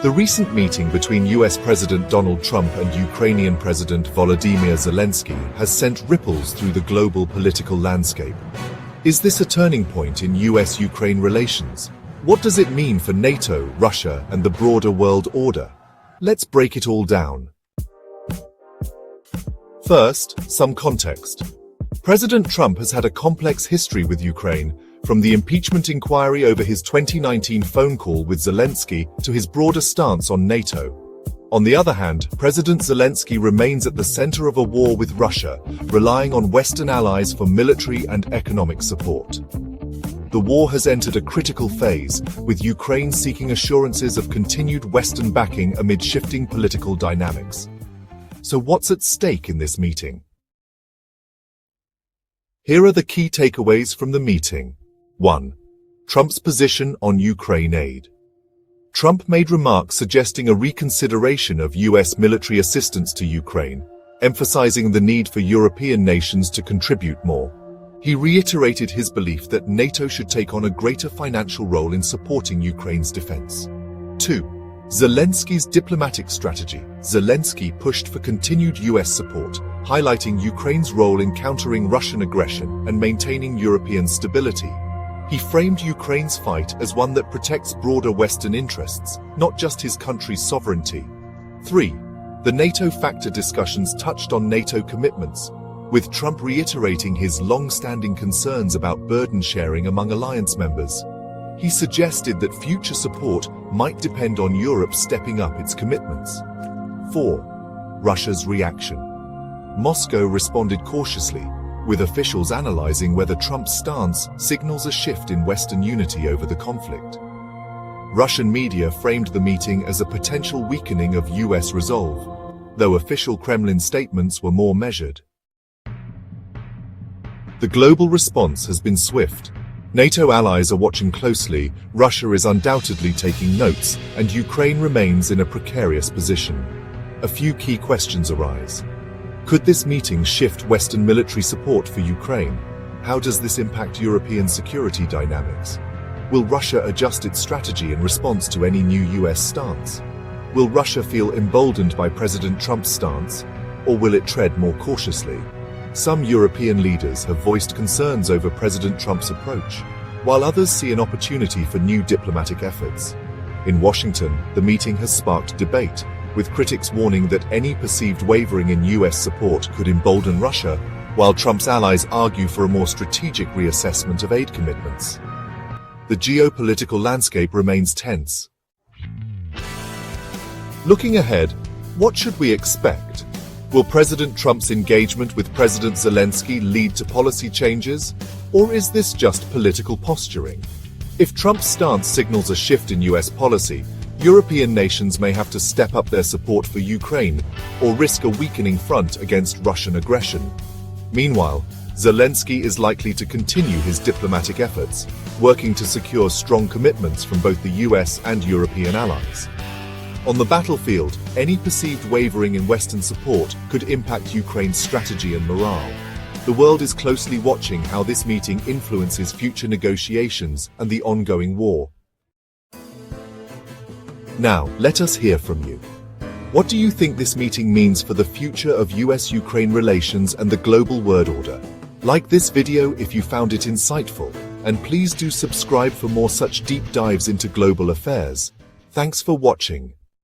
The recent meeting between US President Donald Trump and Ukrainian President Volodymyr Zelenskyy has sent ripples through the global political landscape. Is this a turning point in US-Ukraine relations? What does it mean for NATO, Russia, and the broader world order? Let's break it all down. First, some context. President Trump has had a complex history with Ukraine, from the impeachment inquiry over his 2019 phone call with Zelenskyy to his broader stance on NATO. On the other hand, President Zelenskyy remains at the center of a war with Russia, relying on Western allies for military and economic support. The war has entered a critical phase, with Ukraine seeking assurances of continued Western backing amid shifting political dynamics. So what's at stake in this meeting? Here are the key takeaways from the meeting. 1. Trump's position on Ukraine aid. Trump made remarks suggesting a reconsideration of US military assistance to Ukraine, emphasizing the need for European nations to contribute more. He reiterated his belief that NATO should take on a greater financial role in supporting Ukraine's defense. 2. Zelensky's diplomatic strategy. Zelenskyy pushed for continued US support, highlighting Ukraine's role in countering Russian aggression and maintaining European stability. He framed Ukraine's fight as one that protects broader Western interests, not just his country's sovereignty. 3. The NATO factor discussions touched on NATO commitments, with Trump reiterating his long-standing concerns about burden sharing among alliance members. He suggested that future support might depend on Europe stepping up its commitments. 4. Russia's reaction. Moscow responded cautiously, with officials analyzing whether Trump's stance signals a shift in Western unity over the conflict. Russian media framed the meeting as a potential weakening of US resolve, though official Kremlin statements were more measured. The global response has been swift. NATO allies are watching closely, Russia is undoubtedly taking notes, and Ukraine remains in a precarious position. A few key questions arise. Could this meeting shift Western military support for Ukraine? How does this impact European security dynamics? Will Russia adjust its strategy in response to any new US stance? Will Russia feel emboldened by President Trump's stance, or will it tread more cautiously? Some European leaders have voiced concerns over President Trump's approach, while others see an opportunity for new diplomatic efforts. In Washington, the meeting has sparked debate, with critics warning that any perceived wavering in US support could embolden Russia, while Trump's allies argue for a more strategic reassessment of aid commitments. The geopolitical landscape remains tense. Looking ahead, what should we expect? Will President Trump's engagement with President Zelenskyy lead to policy changes, or is this just political posturing? If Trump's stance signals a shift in US policy, European nations may have to step up their support for Ukraine or risk a weakening front against Russian aggression. Meanwhile, Zelenskyy is likely to continue his diplomatic efforts, working to secure strong commitments from both the US and European allies. On the battlefield, any perceived wavering in Western support could impact Ukraine's strategy and morale. The world is closely watching how this meeting influences future negotiations and the ongoing war. Now, let us hear from you. What do you think this meeting means for the future of US-Ukraine relations and the global world order? Like this video if you found it insightful, and please do subscribe for more such deep dives into global affairs. Thanks for watching.